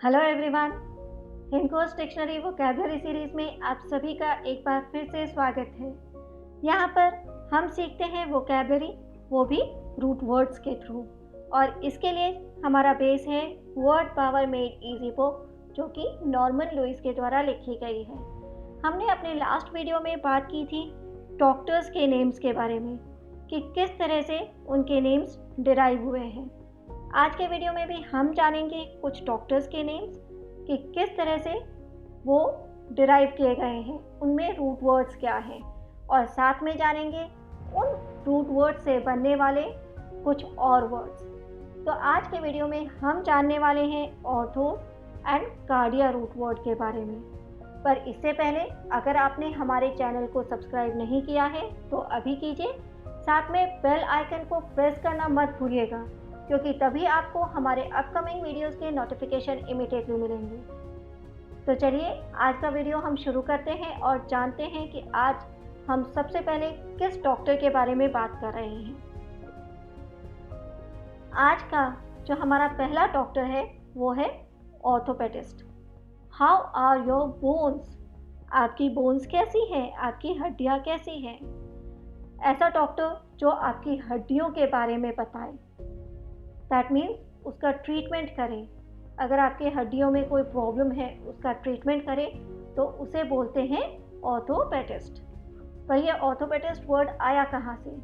Hello everyone, Hinkhoj dictionary vocabulary series में आप सभी का एक बार फिर से स्वागत है। यहाँ पर हम सीखते हैं वोकैबुलरी, वो भी रूट वर्ड्स के थ्रू। और इसके लिए हमारा बेस है word power made easy book, जो कि नॉर्मन लुइस के द्वारा लिखी गई है। हमने अपने लास्ट वीडियो में बात की थी डॉक्टर्स के नेम्स के बारे में कि किस तरह से उनके नेम्स डिराइव हुए हैं। आज के वीडियो में भी हम जानेंगे कुछ डॉक्टर्स के नेम्स कि किस तरह से वो डिराइव किए गए हैं, उनमें रूट वर्ड्स क्या हैं, और साथ में जानेंगे उन रूट वर्ड्स से बनने वाले कुछ और वर्ड्स। तो आज के वीडियो में हम जानने वाले हैं orthos and cardia root word के बारे में। पर इससे पहले अगर आपने हमारे चैनल को सब्सक्राइब नहीं किया है तो अभी कीजिए, साथ में बेल आइकन को प्रेस करना मत भूलिएगा, क्योंकि तभी आपको हमारे अपकमिंग वीडियोस के नोटिफिकेशन इमीडिएटली मिलेंगे। तो चलिए आज का वीडियो हम शुरू करते हैं और जानते हैं कि आज हम सबसे पहले किस डॉक्टर के बारे में बात कर रहे हैं। आज का जो हमारा पहला डॉक्टर है वो है orthopedist. How are your bones? आपकी बोन्स कैसी हैं? आपकी हड्डियाँ कैसी हैं? ऐसा डॉक्टर जो आपकी हड्डियों के बारे में बताए, दैट मीन्स उसका ट्रीटमेंट करें। अगर आपके हड्डियों में कोई प्रॉब्लम है उसका ट्रीटमेंट करें तो उसे बोलते हैं ऑर्थोपेडिस्ट। पर यह ऑर्थोपेडिस्ट वर्ड आया कहाँ से?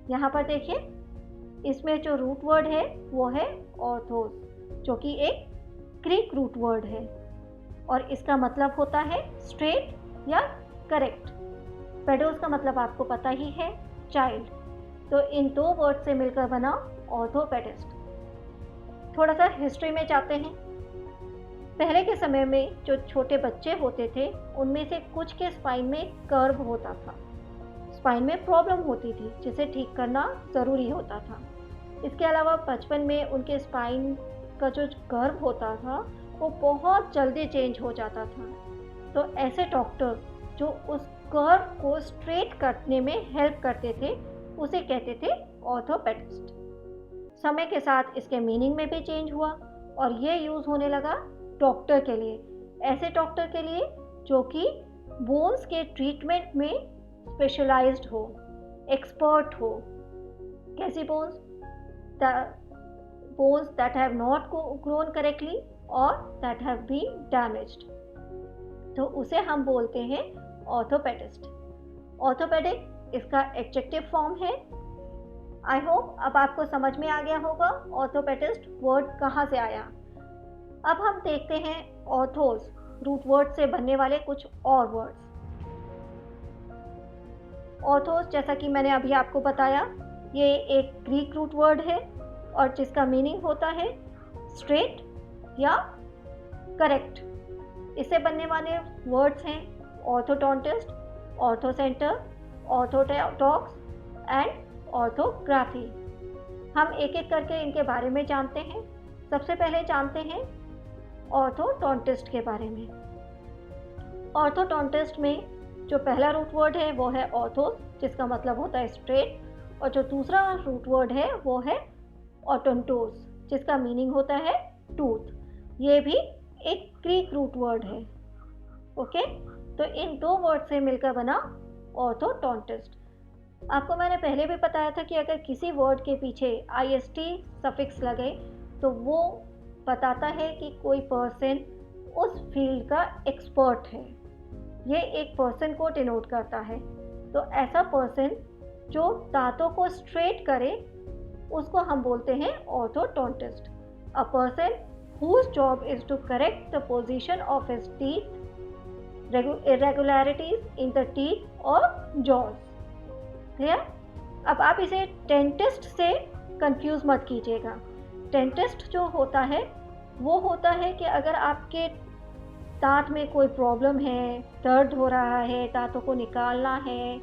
यहाँ पर देखिए, इसमें जो रूट वर्ड है वो है ऑर्थोस, जो कि एक ग्रीक रूट वर्ड है और इसका मतलब होता है स्ट्रेट या करेक्ट। पेडोस का मतलब आपको पता ही है, चाइल्ड। तो इन दो वर्ड से मिलकर बना ऑर्थोपेडिस्ट। थोड़ा सा हिस्ट्री में जाते हैं। पहले के समय में जो छोटे बच्चे होते थे उनमें से कुछ के स्पाइन में कर्व होता था, स्पाइन में प्रॉब्लम होती थी जिसे ठीक करना ज़रूरी होता था। इसके अलावा बचपन में उनके स्पाइन का जो कर्व होता था वो बहुत जल्दी चेंज हो जाता था। तो ऐसे डॉक्टर जो उस कर्व को स्ट्रेट करने में हेल्प करते थे उसे कहते थे ऑर्थोपेडिस्ट। समय के साथ इसके मीनिंग में भी चेंज हुआ और ये यूज़ होने लगा डॉक्टर के लिए, ऐसे डॉक्टर के लिए जो कि बोन्स के ट्रीटमेंट में स्पेशलाइज्ड हो, एक्सपर्ट हो। कैसी bones? Bones that have not grown correctly और दैट हैव बीन डैमेज्ड, तो उसे हम बोलते हैं ऑर्थोपेडिस्ट। ऑर्थोपेडिक इसका एडजेक्टिव फॉर्म है। आई होप अब आपको समझ में आ गया होगा ऑर्थोपेडिस्ट वर्ड कहाँ से आया। अब हम देखते हैं ऑर्थोस रूट वर्ड से बनने वाले कुछ और वर्ड्स। ऑर्थोस, जैसा कि मैंने अभी आपको बताया, ये एक ग्रीक रूट वर्ड है और जिसका मीनिंग होता है स्ट्रेट या करेक्ट। इससे बनने वाले वर्ड्स हैं ऑर्थोडोंटिस्ट, ऑर्थोसेंटर, ऑर्थोटॉक्स एंड ऑर्थोग्राफी। हम एक एक करके इनके बारे में जानते हैं। सबसे पहले जानते हैं ऑर्थोडोंटिस्ट के बारे में। ऑर्थोडोंटिस्ट में जो पहला रूट वर्ड है वो है ऑर्थोस, जिसका मतलब होता है स्ट्रेट, और जो दूसरा रूट वर्ड है वो है ऑटोंटोस, जिसका मीनिंग होता है टूथ। ये भी एक ग्रीक रूट वर्ड है। ओके, तो इन दो वर्ड से मिलकर बना ऑर्थोडोंटिस्ट। आपको मैंने पहले भी बताया था कि अगर किसी वर्ड के पीछे IST सफिक्स लगे तो वो बताता है कि कोई पर्सन उस फील्ड का एक्सपर्ट है। ये एक पर्सन को डिनोट करता है। तो ऐसा पर्सन जो दांतों को स्ट्रेट करे उसको हम बोलते हैं orthodontist. A person whose job is to correct the position of his teeth, irregularities in the teeth or jaws। Clear? अब आप इसे डेंटिस्ट से कंफ्यूज मत कीजिएगा। डेंटिस्ट जो होता है वो होता है कि अगर आपके दांत में कोई प्रॉब्लम है, दर्द हो रहा है, दांतों को निकालना है,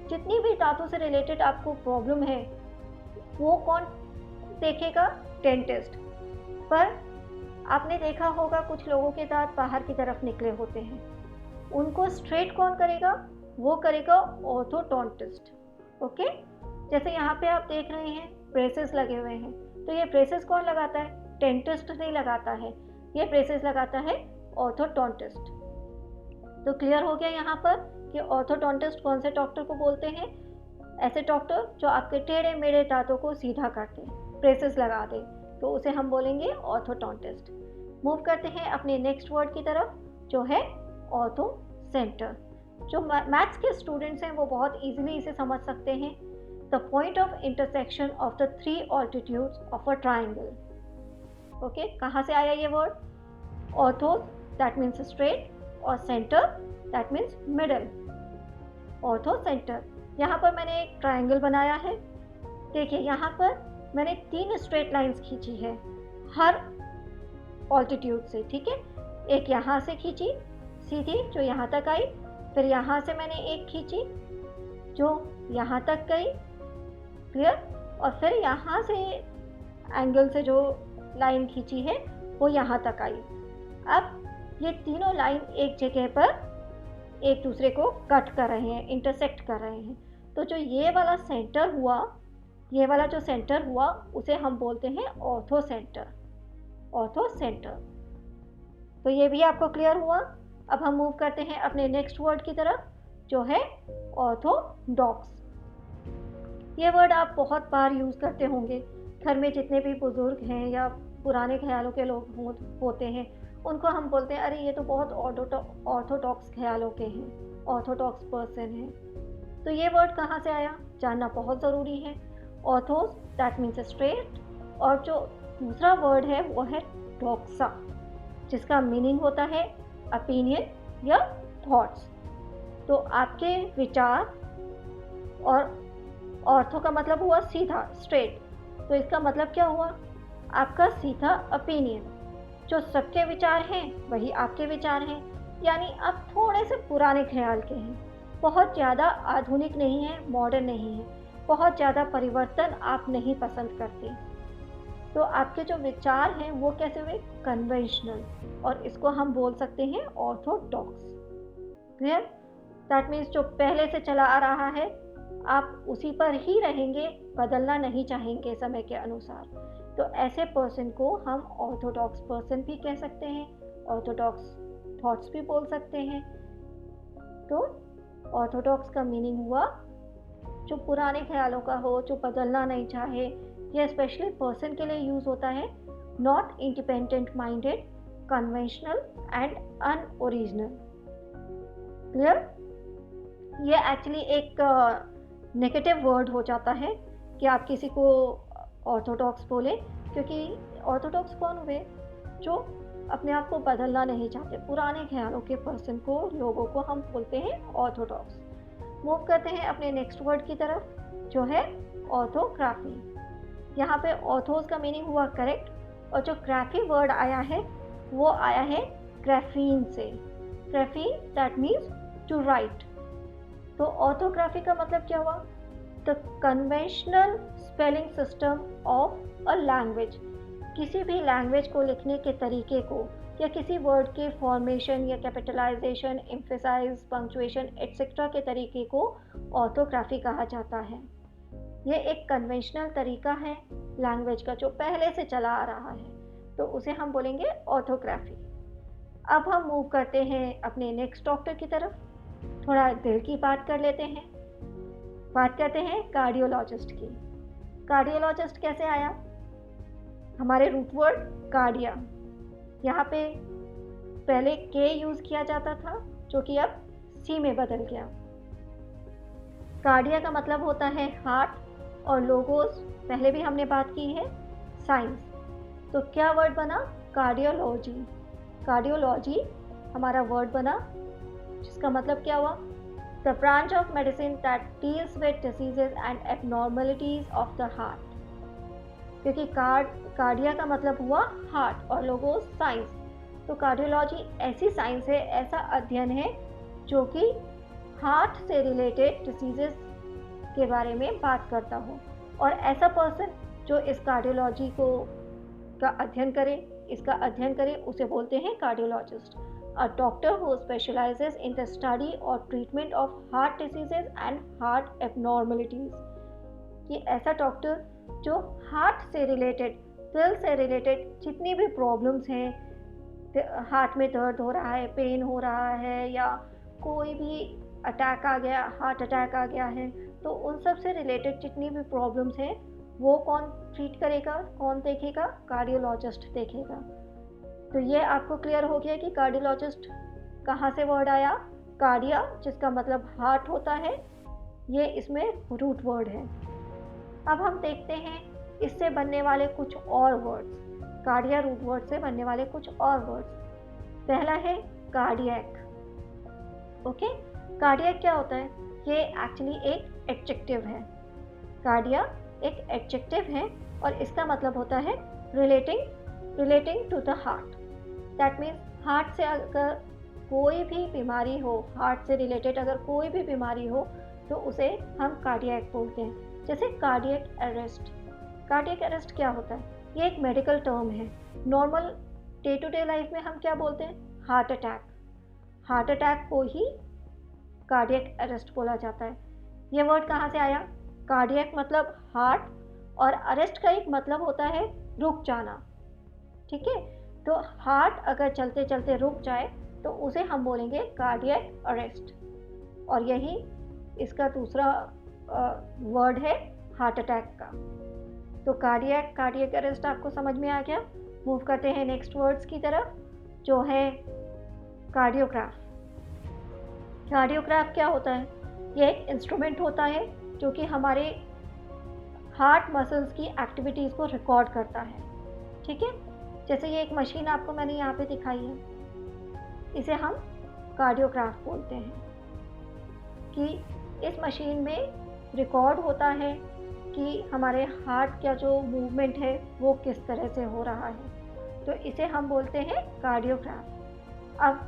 जितनी भी दांतों से रिलेटेड आपको प्रॉब्लम है वो कौन देखेगा? डेंटिस्ट। पर आपने देखा होगा कुछ लोगों के दांत बाहर की तरफ निकले होते हैं, उनको स्ट्रेट कौन करेगा? वो करेगा ऑर्थोडोंटिस्ट। ओके, जैसे यहाँ पे आप देख रहे हैं ब्रेसेस लगे हुए हैं, तो ये ब्रेसेस कौन लगाता है? डेंटिस्ट नहीं लगाता है। ये ब्रेसेस लगाता है ऑर्थोडोंटिस्ट। तो क्लियर हो गया यहाँ पर कि ऑर्थोडोंटिस्ट कौन से डॉक्टर को बोलते हैं? ऐसे डॉक्टर जो आपके टेढ़े मेढ़े दांतों को सीधा करते हैं, ब्रेसेस लगा दे, तो उसे हम बोलेंगे ऑर्थोडोंटिस्ट। मूव करते हैं अपने नेक्स्ट वर्ड की तरफ, जो है ऑर्थो सेंटर। जो मैथ्स के स्टूडेंट्स हैं वो बहुत इजीली इसे समझ सकते हैं। The point of intersection of the 3 altitudes of a triangle. Okay, कहाँ से आया ये word? Ortho that means straight, और centre that means middle. Ortho centre. यहाँ पर मैंने एक ट्राइंगल बनाया है। देखिए यहाँ पर मैंने 3 स्ट्रेट लाइंस खींची है हर ऑल्टीट्यूड से, ठीक है। एक यहाँ से खींची सीधी जो यहाँ तक आई, फिर यहाँ से मैंने एक खींची जो यहाँ तक गई, क्लियर, और फिर यहाँ से एंगल से जो लाइन खींची है वो यहाँ तक आई। अब ये तीनों लाइन एक जगह पर एक दूसरे को कट कर रहे हैं, इंटरसेक्ट कर रहे हैं। तो जो ये वाला सेंटर हुआ, ये वाला जो सेंटर हुआ उसे हम बोलते हैं ऑर्थो सेंटर। Ortho centre. तो ये भी आपको क्लियर हुआ। अब हम मूव करते हैं अपने नेक्स्ट वर्ड की तरफ, जो है ऑर्थोडॉक्स। ये वर्ड आप बहुत बार यूज़ करते होंगे। घर में जितने भी बुज़ुर्ग हैं या पुराने ख्यालों के लोग होते हैं, उनको हम बोलते हैं अरे ये तो बहुत ऑर्थोडॉक्स ख्यालों के हैं, ऑर्थोडॉक्स पर्सन हैं। तो ये वर्ड कहाँ से आया जानना बहुत ज़रूरी है। ऑर्थोस दैट मीन्स स्ट्रेट, और जो दूसरा वर्ड है वो है डॉक्सा, जिसका मीनिंग होता है ओपिनियन या थॉट्स। तो आपके विचार, और ऑर्थो का मतलब हुआ सीधा, स्ट्रेट, तो इसका मतलब क्या हुआ? आपका सीधा ओपिनियन। जो सबके विचार हैं वही आपके विचार हैं, यानी आप थोड़े से पुराने ख्याल के हैं, बहुत ज़्यादा आधुनिक नहीं है, मॉडर्न नहीं है, बहुत ज़्यादा परिवर्तन आप नहीं पसंद करते। तो आपके जो विचार हैं वो कैसे हुए? कन्वेंशनल, और इसको हम बोल सकते हैं ऑर्थोडॉक्स। क्लियर? दैट मीन्स जो पहले से चला आ रहा है आप उसी पर ही रहेंगे, बदलना नहीं चाहेंगे समय के अनुसार। तो ऐसे पर्सन को हम ऑर्थोडॉक्स पर्सन भी कह सकते हैं, ऑर्थोडॉक्स थॉट्स भी बोल सकते हैं। तो ऑर्थोडॉक्स का मीनिंग हुआ जो पुराने ख्यालों का हो, जो बदलना नहीं चाहे। यह स्पेशली पर्सन के लिए यूज़ होता है, not independent minded, conventional and unoriginal. Clear? ये एक्चुअली एक नेगेटिव वर्ड हो जाता है कि आप किसी को ऑर्थोडॉक्स बोले, क्योंकि ऑर्थोडॉक्स कौन हुए? जो अपने आप को बदलना नहीं चाहते, पुराने ख्यालों के पर्सन को, लोगों को हम बोलते हैं ऑर्थोडॉक्स। मूव करते हैं अपने नेक्स्ट वर्ड की तरफ, जो है ऑर्थोग्राफी। यहाँ पे ऑर्थोस का मीनिंग हुआ करेक्ट, और जो ग्राफी वर्ड आया है वो आया है ग्राफीन से। Graphein that means to write. तो ऑर्थोग्राफी का मतलब क्या हुआ? The conventional spelling system of a language. किसी भी लैंग्वेज को लिखने के तरीके को, या किसी वर्ड के फॉर्मेशन या कैपिटलाइजेशन, एम्फेसाइज, पंक्चुएशन एट्सेट्रा के तरीके को ऑर्थोग्राफी कहा जाता है। ये एक कन्वेंशनल तरीका है लैंग्वेज का जो पहले से चला आ रहा है, तो उसे हम बोलेंगे ऑर्थोग्राफी। अब हम मूव करते हैं अपने नेक्स्ट डॉक्टर की तरफ, थोड़ा दिल की बात कर लेते हैं। बात करते हैं कार्डियोलॉजिस्ट की। कार्डियोलॉजिस्ट कैसे आया? हमारे रूट वर्ड कार्डिया, यहाँ पे पहले के यूज़ किया जाता था जो कि अब सी में बदल गया। कार्डिया का मतलब होता है हार्ट, और लोगोस पहले भी हमने बात की है साइंस। तो क्या वर्ड बना? कार्डियोलॉजी। कार्डियोलॉजी हमारा वर्ड बना, जिसका मतलब क्या हुआ? The branch of medicine that deals with diseases and abnormalities of the heart. क्योंकि कार्डिया का मतलब हुआ हार्ट और लोगोस साइंस, तो कार्डियोलॉजी ऐसी साइंस है, ऐसा अध्ययन है जो कि हार्ट से रिलेटेड डिसीजेस के बारे में बात करता हो। और ऐसा पर्सन जो इस कार्डियोलॉजी को का अध्ययन करे, इसका अध्ययन करे, उसे बोलते हैं cardiologist. A doctor who specialises in the study और treatment of heart diseases and heart abnormalities. ये ऐसा डॉक्टर जो हार्ट से रिलेटेड, दिल से रिलेटेड जितनी भी प्रॉब्लम्स हैं, हार्ट में दर्द हो रहा है, पेन हो रहा है, या कोई भी अटैक आ गया, हार्ट अटैक आ गया है, तो उन सब से रिलेटेड जितनी भी प्रॉब्लम्स हैं वो कौन ट्रीट करेगा, कौन देखेगा? कार्डियोलॉजिस्ट देखेगा। तो ये आपको क्लियर हो गया कि कार्डियोलॉजिस्ट कहाँ से वर्ड आया? कार्डिया, जिसका मतलब हार्ट होता है, ये इसमें रूट वर्ड है। अब हम देखते हैं इससे बनने वाले कुछ और वर्ड्स, कार्डिया रूट वर्ड से बनने वाले कुछ और वर्ड्स। पहला है कार्डियक। ओके, कार्डियक क्या होता है? ये एक्चुअली एक एडजेक्टिव है। कार्डिया एक एडजेक्टिव है और इसका मतलब होता है relating to the heart. That means heart से अगर कोई भी बीमारी हो, हार्ट से रिलेटेड अगर कोई भी बीमारी हो तो उसे हम कार्डियक बोलते हैं। जैसे कार्डियक अरेस्ट। कार्डियक अरेस्ट क्या होता है? ये एक मेडिकल टर्म है। Normal day to day life में हम क्या बोलते हैं? Heart attack. हार्ट अटैक को ही कार्डियक अरेस्ट बोला जाता है। ये वर्ड कहाँ से आया? कार्डियक मतलब हार्ट और अरेस्ट का एक मतलब होता है रुक जाना। ठीक है, तो हार्ट अगर चलते चलते रुक जाए तो उसे हम बोलेंगे कार्डियक अरेस्ट। और यही इसका दूसरा वर्ड है हार्ट अटैक का। तो कार्डियक अरेस्ट आपको समझ में आ गया। मूव करते हैं नेक्स्ट वर्ड्स की तरफ, जो है कार्डियोग्राफ। कार्डियोग्राफ क्या होता है? ये एक इंस्ट्रूमेंट होता है जो कि हमारे हार्ट मसल्स की एक्टिविटीज़ को रिकॉर्ड करता है। ठीक है, जैसे ये एक मशीन आपको मैंने यहाँ पे दिखाई है, इसे हम कार्डियोग्राफ बोलते हैं कि इस मशीन में रिकॉर्ड होता है कि हमारे हार्ट का जो मूवमेंट है वो किस तरह से हो रहा है, तो इसे हम बोलते हैं कार्डियोग्राफ। अब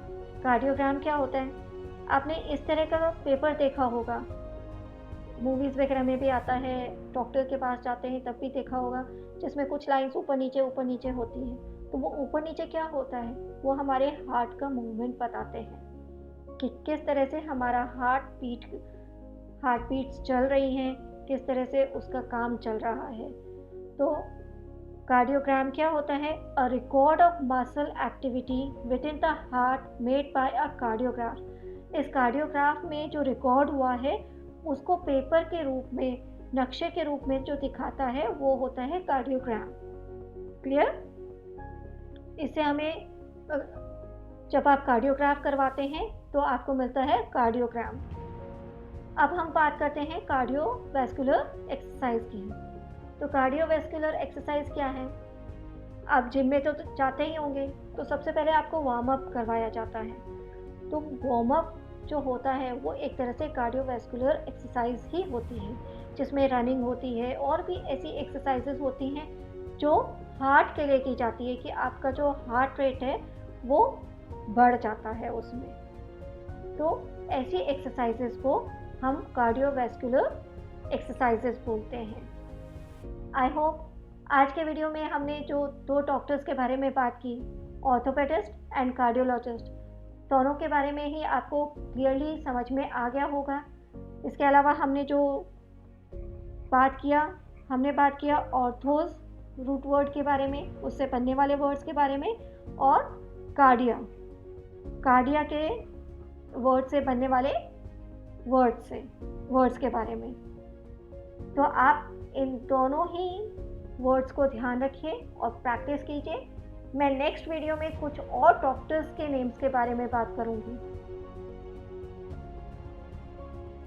कार्डियोग्राम क्या होता है? आपने इस तरह का पेपर देखा होगा, मूवीज़ वगैरह में भी आता है, डॉक्टर के पास जाते हैं तब भी देखा होगा, जिसमें कुछ लाइंस ऊपर नीचे होती हैं। तो वो ऊपर नीचे क्या होता है? वो हमारे हार्ट का मूवमेंट बताते हैं कि किस तरह से हमारा हार्ट बीट्स चल रही हैं, किस तरह से उसका काम चल रहा है। तो कार्डियोग्राम क्या होता है? A record of muscle activity with in the heart made by a cardiograph. इस कार्डियोग्राफ में जो रिकॉर्ड हुआ है उसको पेपर के रूप में, नक्शे के रूप में जो दिखाता है वो होता है कार्डियोग्राम। क्लियर? इससे हमें जब आप कार्डियोग्राफ करवाते हैं तो आपको मिलता है कार्डियोग्राम। अब हम बात करते हैं कार्डियोवैस्कुलर एक्सरसाइज की। तो कार्डियोवैस्कुलर एक्सरसाइज क्या है? आप जिम में तो जाते ही होंगे, तो सबसे पहले आपको वार्म अप करवाया जाता है। तो वार्म अप जो होता है वो एक तरह से कार्डियोवैस्कुलर एक्सरसाइज ही होती है, जिसमें रनिंग होती है और भी ऐसी एक्सरसाइजेज होती हैं जो हार्ट के लिए की जाती है कि आपका जो हार्ट रेट है वो बढ़ जाता है उसमें। तो ऐसी एक्सरसाइजेज को हम कार्डियोवैस्कुलर एक्सरसाइजेज बोलते हैं। आई होप आज के वीडियो में हमने जो दो डॉक्टर्स के बारे में बात की, ऑर्थोपेडिस्ट एंड कार्डियोलॉजिस्ट, दोनों के बारे में ही आपको क्लियरली समझ में आ गया होगा। इसके अलावा हमने बात किया ऑर्थोस रूट वर्ड के बारे में, उससे बनने वाले वर्ड्स के बारे में, और कार्डिया के वर्ड से बनने वाले वर्ड्स के बारे में। तो आप इन दोनों ही वर्ड्स को ध्यान रखिए और प्रैक्टिस कीजिए। मैं नेक्स्ट वीडियो में कुछ और डॉक्टर्स के नेम्स के बारे में बात करूंगी।